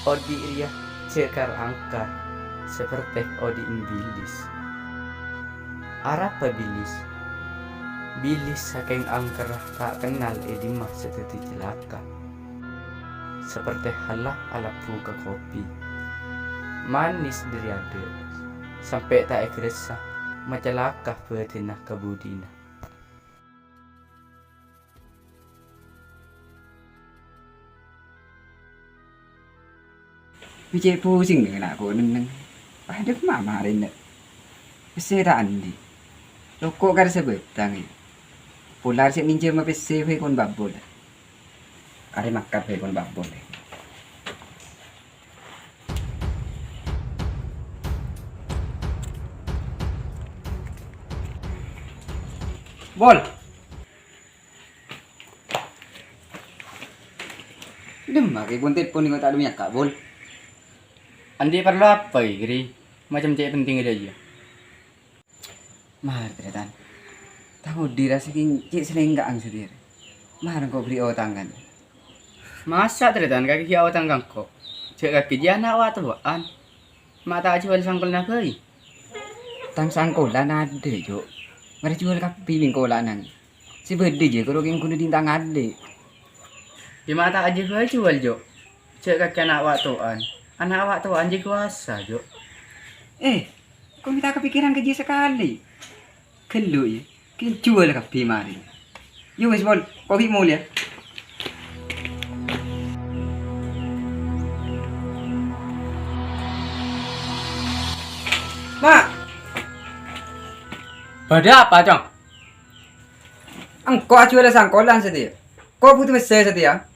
odi ria cekar angkat seperti odi bilis. Arapa bilis? Bilis saking angker tak kenal edimah seteti celaka. Seperti halah ala buka kopi. Manis deriade sampai tak ekresa macelaka betina kabudina. Cik pusing dengan aku neng. Pada mama rin nak. Peseraan di. Loko kar sebetang. Pular si ninja ma pese he kon babol. Are makat he kon babol. Bol. Demma ke bontet pun ngot adu nyak bol. Andi perlu apa giri? Macam cek penting aja. Mahar tretan. Tahu dirasa king cik selenggang sedir. Mahar kau beri tangan. Masa teretan kaki kiau tanggang kok. Cek kaki dia nak wa tuan. Mata jual sangkul nakai. Tang sangkolan ada jo. Mereka jual kapi bingkolan nang. Si berde je kalau king kudu dintang ada. Di mata aja kau jual jo. Cek kaki anak wa tuan. Anak awak tuan je kuasa jo. Kau minta kepikiran keji sekali. Kelu ya. King jual kapi mari. Yo wis bol, kopi mulia. Mak. Pada apa, Cong? Engkau jual sangkolan sedia. Kau butuh besar sedia.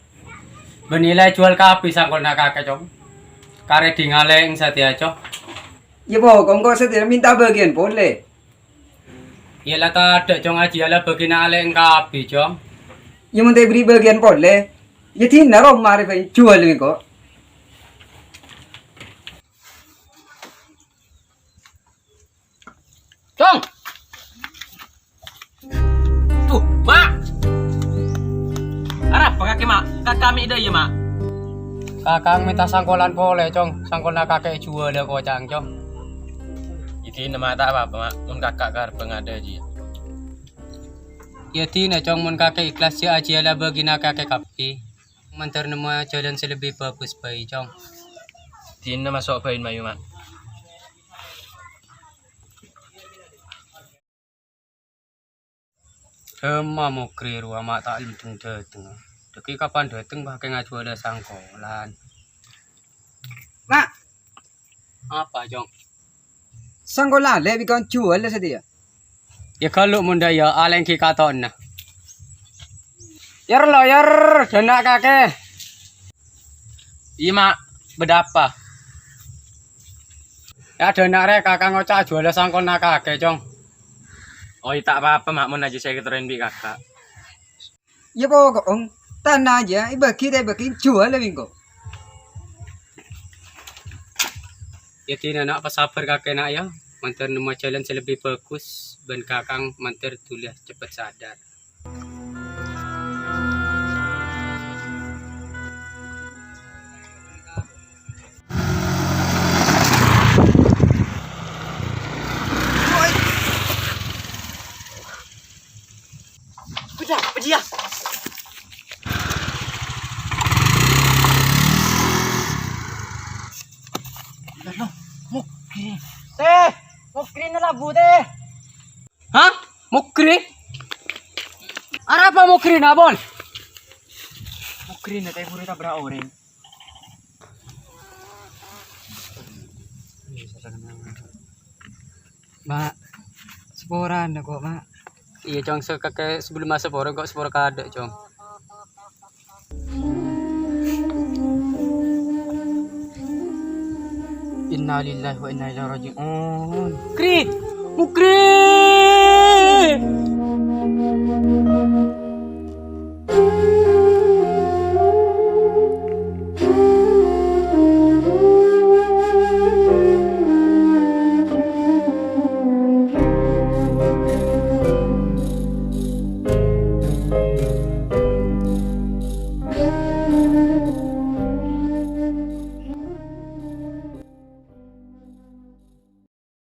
Benilai jual kapi sangkol nak kakek, Cong. Kare dingaleng satia, Cong. Ya boh, kau sedia minta bagian boleh. Ialah tak ada, Cong, aja lah bagi ngaleng kapi, Cong. Ya minta beri bagian boleh. Ya tina rom mari bayi jual ni kau. Cong! Tuh, Mak! Arap, kakek, Mak? Kakak kami dah, ya, Mak? Kakak minta sangkolan boleh, Cong. Sangkol nak kakek jual dah kocang, Cong. Jadi nama tak apa, Mak. Mun kakak kar pengada aja. Ya tina, Cong, mun kakek ikhlas ya aja lah bagi nak kakek kapi. Mantar nama jalan selebih bagus bayi, Cong. Tina masuk pain mayu, Mak. Mau keliru mak tak untung dateng. Deki kapan dateng pakai ngaju ada sangkolan. Mak, Apa, Cong? sangkolan lebih kau jual lah sedia. Ya kalau munda ya aleng ki katon nah. Yer lo yer dana kakek. Iya, Mak. Bedapa? Ya dana rek kakak ngocak jual sangkol nak kakek, Cong. Oh, iya, tak apa-apa, Mak. Mun aja saya keterin bi kakak. Ya boh kau tanah aja. Bagi jual lebih kau. Ya tina nak pasabar kakek nak ya. Mantar nama jalan selebih bagus. Ben kakang mantar tulis cepat sadar. Apa dia? Mukri na labu teh. Hah? Mukri? Apa mukri na bol? Mukri na tayo pura tabra oren. Mak, seporan na kok, Mak. Iya, Cong, kakek sebelum masa borong kok seporo kada, Cong. Inna lillahi wa inna ilaihi raji'un. Mukri!